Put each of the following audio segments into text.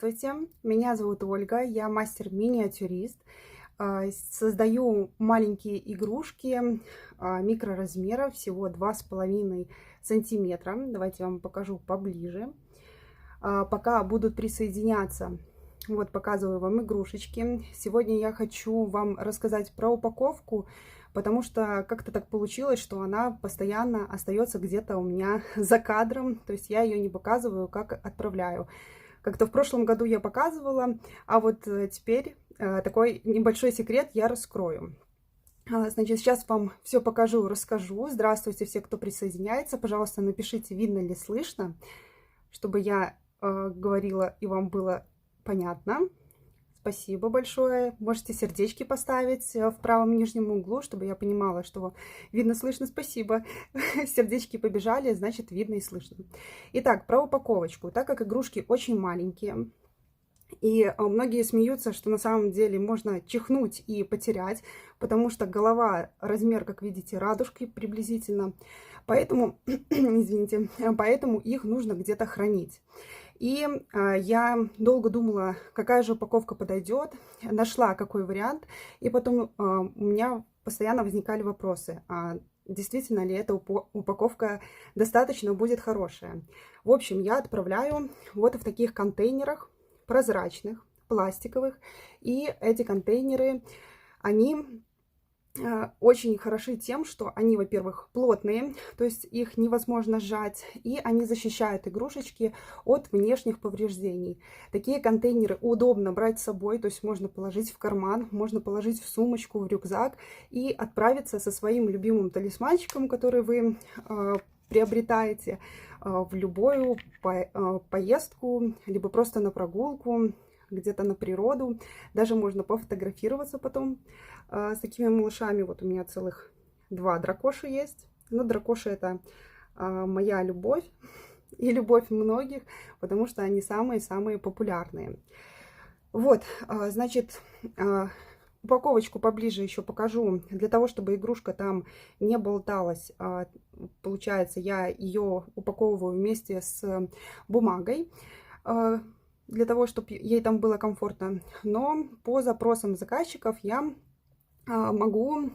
Здравствуйте, меня зовут Ольга, я мастер-миниатюрист. Создаю маленькие игрушки микроразмера, всего 2,5 сантиметра. Давайте я вам покажу поближе. Пока будут присоединяться, вот показываю вам игрушечки. Сегодня я хочу вам рассказать про упаковку, потому что как-то так получилось, что она постоянно остается где-то у меня за кадром, то есть я ее не показываю, как отправляю. Как-то в прошлом году я показывала, а вот теперь такой небольшой секрет я раскрою. Значит, сейчас вам все покажу, расскажу. Здравствуйте, все, кто присоединяется. Пожалуйста, напишите, видно ли, слышно, чтобы я говорила и вам было понятно. Спасибо большое. Можете сердечки поставить в правом нижнем углу, чтобы я понимала, что видно, слышно. Спасибо. Сердечки побежали, значит, видно и слышно. Итак, про упаковочку. Так как игрушки очень маленькие, и многие смеются, что на самом деле можно чихнуть и потерять, потому что голова, размер, как видите, радужки приблизительно. Поэтому, извините, поэтому их нужно где-то хранить. И я долго думала, какая же упаковка подойдет, нашла какой вариант, и потом у меня постоянно возникали вопросы, действительно ли эта упаковка достаточно будет хорошая. В общем, я отправляю вот в таких контейнерах, прозрачных, пластиковых, и эти контейнеры, они очень хороши тем, что они, во-первых, плотные, то есть их невозможно сжать, и они защищают игрушечки от внешних повреждений. Такие контейнеры удобно брать с собой, то есть можно положить в карман, можно положить в сумочку, в рюкзак и отправиться со своим любимым талисманчиком, который вы приобретаете в любую поездку, либо просто на прогулку, где-то на природу. Даже можно пофотографироваться потом с такими малышами. Вот у меня целых 2 дракоши есть. Но дракоши — это моя любовь и любовь многих, потому что они самые-самые популярные. Вот, значит, упаковочку поближе еще покажу. Для того, чтобы игрушка там не болталась, получается, я ее упаковываю вместе с бумагой, для того, чтобы ей там было комфортно. Но по запросам заказчиков я могу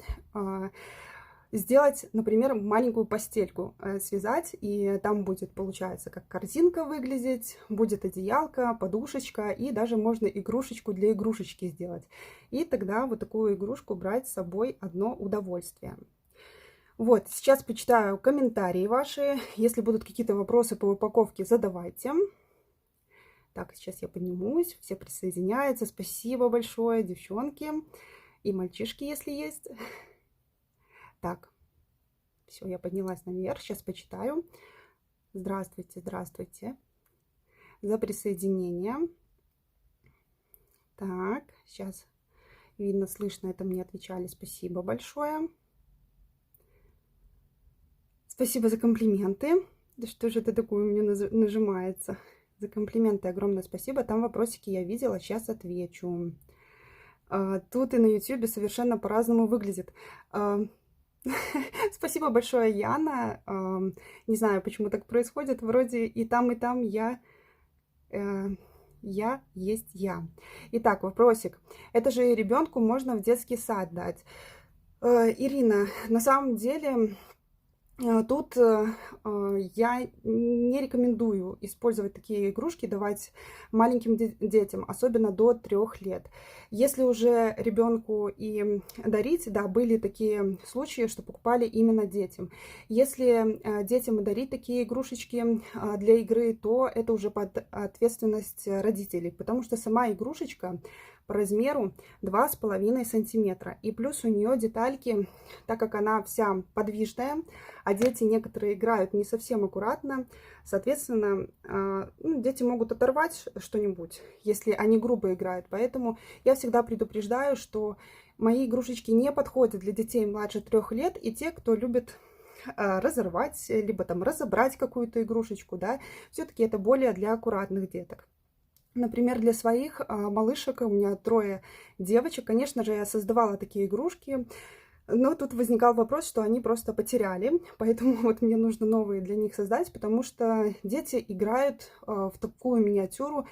сделать, например, маленькую постельку, связать, и там будет, получается, как корзинка выглядеть, будет одеялка, подушечка, и даже можно игрушечку для игрушечки сделать. И тогда вот такую игрушку брать с собой одно удовольствие. Вот, сейчас почитаю комментарии ваши. Если будут какие-то вопросы по упаковке, задавайте. Так, сейчас я поднимусь, все присоединяются. Спасибо большое, девчонки и мальчишки, если есть. Так, все, я поднялась наверх, сейчас почитаю. Здравствуйте, здравствуйте. За присоединение. Так, сейчас видно, слышно, это мне отвечали. Спасибо большое. Спасибо за комплименты. Да что же это такое у меня нажимается? За комплименты огромное спасибо. Там вопросики я видела, сейчас отвечу. Тут и на YouTube совершенно по-разному выглядит. Спасибо большое, Яна. Не знаю, почему так происходит. Вроде и там я есть я. Итак, вопросик. Это же ребенку можно в детский сад дать. Ирина, на самом деле... Тут я не рекомендую использовать такие игрушки, давать маленьким детям, особенно до 3 лет. Если уже ребенку и дарить, да, были такие случаи, что покупали именно детям. Если детям дарить такие игрушечки для игры, то это уже под ответственность родителей, потому что сама игрушечка по размеру 2,5 сантиметра. И плюс у нее детальки, так как она вся подвижная, а дети некоторые играют не совсем аккуратно, соответственно, дети могут оторвать что-нибудь, если они грубо играют. Поэтому я всегда предупреждаю, что мои игрушечки не подходят для детей младше 3 лет, и те, кто любит разорвать, либо там разобрать какую-то игрушечку, да, все-таки это более для аккуратных деток. Например, для своих малышек, у меня 3 девочек, конечно же, я создавала такие игрушки, но тут возникал вопрос, что они просто потеряли, поэтому вот мне нужно новые для них создать, потому что дети играют в такую миниатюру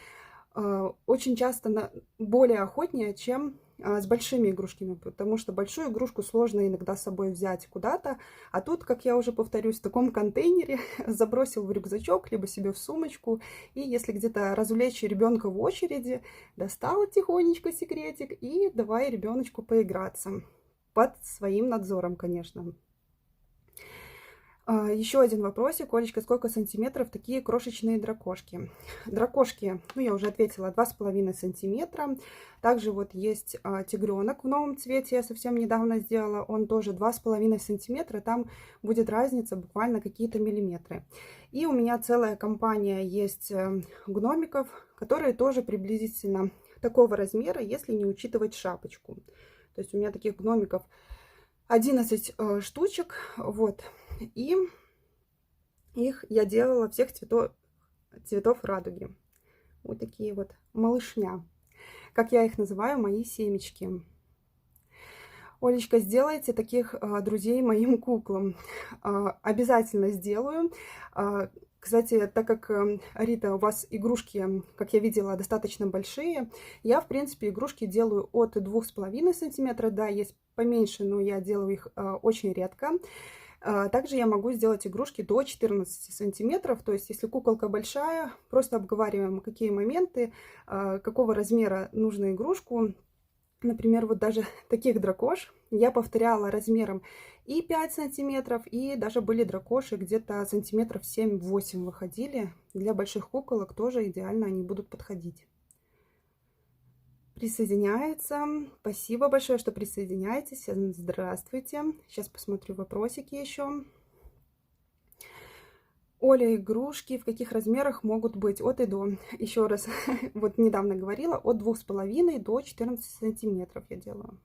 очень часто более охотнее, чем с большими игрушками, потому что большую игрушку сложно иногда с собой взять куда-то, а тут, как я уже повторюсь, в таком контейнере забросил в рюкзачок, либо себе в сумочку, и если где-то развлечь ребенка в очереди, достал тихонечко секретик и давай ребеночку поиграться. Под своим надзором, конечно. Еще один вопросик. Олечка, сколько сантиметров такие крошечные дракошки? Дракошки, ну, я уже ответила, 2,5 сантиметра. Также вот есть тигренок в новом цвете, я совсем недавно сделала. Он тоже 2,5 сантиметра. Там будет разница буквально какие-то миллиметры. И у меня целая компания есть гномиков, которые тоже приблизительно такого размера, если не учитывать шапочку. То есть у меня таких гномиков 11 штучек, вот, и их я делала всех цветов радуги. Вот такие вот малышня, как я их называю, мои семечки. Олечка, сделайте таких друзей моим куклам. Обязательно сделаю. Кстати, так как, Рита, у вас игрушки, как я видела, достаточно большие, я, в принципе, игрушки делаю от 2,5 сантиметра. Да, есть поменьше, но я делаю их очень редко. Также я могу сделать игрушки до 14 сантиметров. То есть, если куколка большая, просто обговариваем, какие моменты, какого размера нужно игрушку. Например, вот даже таких дракош я повторяла размером и 5 сантиметров, и даже были дракоши где-то сантиметров 7-8 выходили. Для больших куколок тоже идеально они будут подходить. Присоединяется. Спасибо большое, что присоединяетесь. Здравствуйте. Сейчас посмотрю вопросики еще. Оля, игрушки в каких размерах могут быть? От и до. Еще раз, вот недавно говорила, от 2,5 до 14 сантиметров я делаю.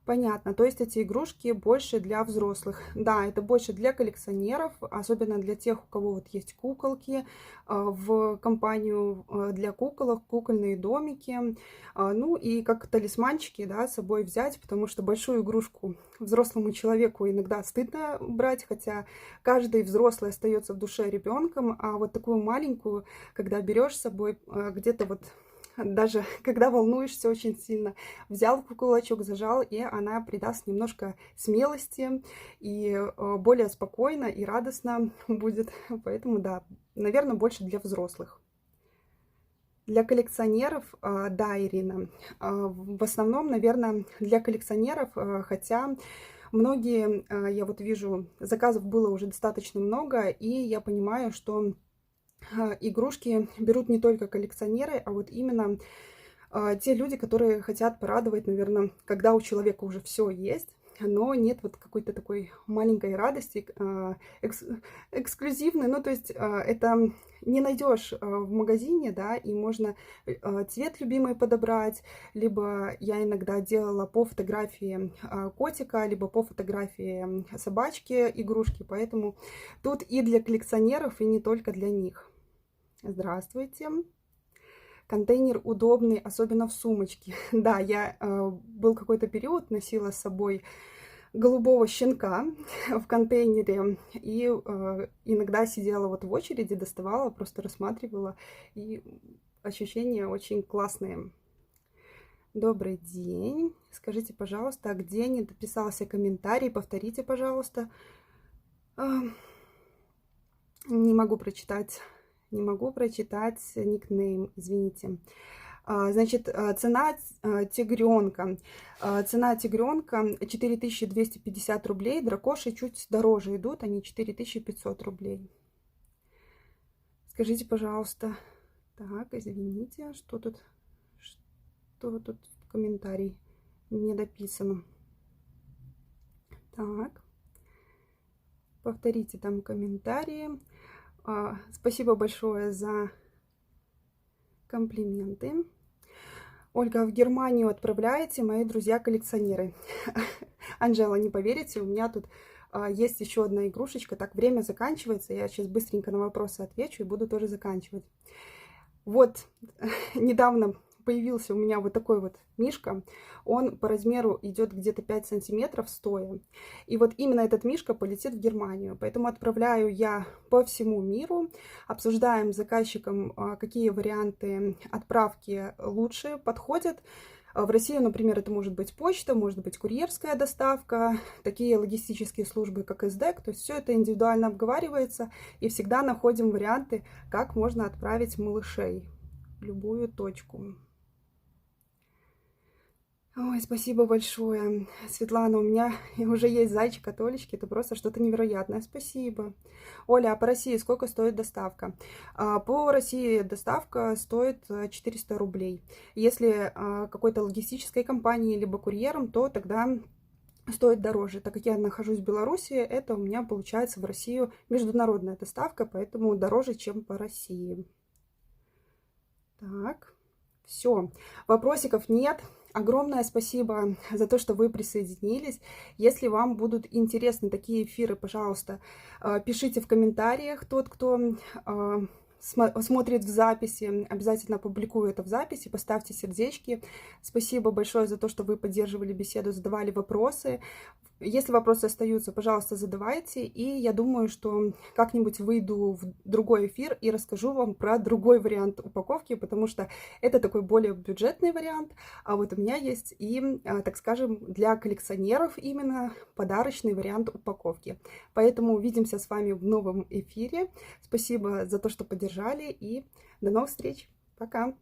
Понятно, то есть эти игрушки больше для взрослых. Да, это больше для коллекционеров, особенно для тех, у кого вот есть куколки, в компанию для куколок, кукольные домики. Ну и как талисманчики, да, с собой взять, потому что большую игрушку взрослому человеку иногда стыдно брать, хотя каждый взрослый остается в душе ребенком, а вот такую маленькую, когда берешь с собой где-то вот... Даже когда волнуешься очень сильно, взял в кулачок, зажал, и она придаст немножко смелости, и более спокойно и радостно будет. Поэтому, да, наверное, больше для взрослых. Для коллекционеров, да, Ирина, в основном, наверное, для коллекционеров, хотя многие, я вот вижу, заказов было уже достаточно много, и я понимаю, что... Игрушки берут не только коллекционеры, а вот именно те люди, которые хотят порадовать, наверное, когда у человека уже все есть, но нет вот какой-то такой маленькой радости, эксклюзивной. Ну, то есть это не найдешь в магазине, да, и можно цвет любимый подобрать, либо я иногда делала по фотографии котика, либо по фотографии собачки игрушки, поэтому тут и для коллекционеров, и не только для них. Здравствуйте. Контейнер удобный, особенно в сумочке. Да, я был какой-то период, носила с собой голубого щенка в контейнере. И иногда сидела вот в очереди, доставала, просто рассматривала. И ощущения очень классные. Добрый день. Скажите, пожалуйста, где не дописался комментарий? Повторите, пожалуйста. Не могу прочитать. Не могу прочитать никнейм, извините. Значит, цена тигренка. Цена тигренка 4250 рублей. Дракоши чуть дороже идут, они 4500 рублей. Скажите, пожалуйста. Так, извините, что тут в комментарии не дописано. Так. Повторите там комментарии. Спасибо большое за комплименты. Ольга, в Германию отправляете, мои друзья-коллекционеры. Анжела, не поверите, у меня тут есть еще одна игрушечка. Так, время заканчивается. Я сейчас быстренько на вопросы отвечу и буду тоже заканчивать. Вот, недавно появился у меня вот такой вот мишка. Он по размеру идет где-то 5 сантиметров стоя. И вот именно этот мишка полетит в Германию. Поэтому отправляю я по всему миру. Обсуждаем с заказчиком, какие варианты отправки лучше подходят. В Россию, например, это может быть почта, может быть курьерская доставка, такие логистические службы, как СДЭК. То есть все это индивидуально обговаривается, и всегда находим варианты, как можно отправить малышей в любую точку. Ой, спасибо большое, Светлана. У меня уже есть зайчик от Олечки. Это просто что-то невероятное. Спасибо. Оля, а по России сколько стоит доставка? По России доставка стоит 400 рублей. Если какой-то логистической компании либо курьером, то тогда стоит дороже. Так как я нахожусь в Беларуси, это у меня получается в Россию международная доставка, поэтому дороже, чем по России. Так, все. Вопросиков нет. Огромное спасибо за то, что вы присоединились. Если вам будут интересны такие эфиры, пожалуйста, пишите в комментариях. Тот, кто смотрит в записи, обязательно публикую это в записи, поставьте сердечки. Спасибо большое за то, что вы поддерживали беседу, задавали вопросы. Если вопросы остаются, пожалуйста, задавайте. И я думаю, что как-нибудь выйду в другой эфир и расскажу вам про другой вариант упаковки, потому что это такой более бюджетный вариант. А вот у меня есть и, так скажем, для коллекционеров именно подарочный вариант упаковки. Поэтому увидимся с вами в новом эфире. Спасибо за то, что поддержали, и до новых встреч. Пока!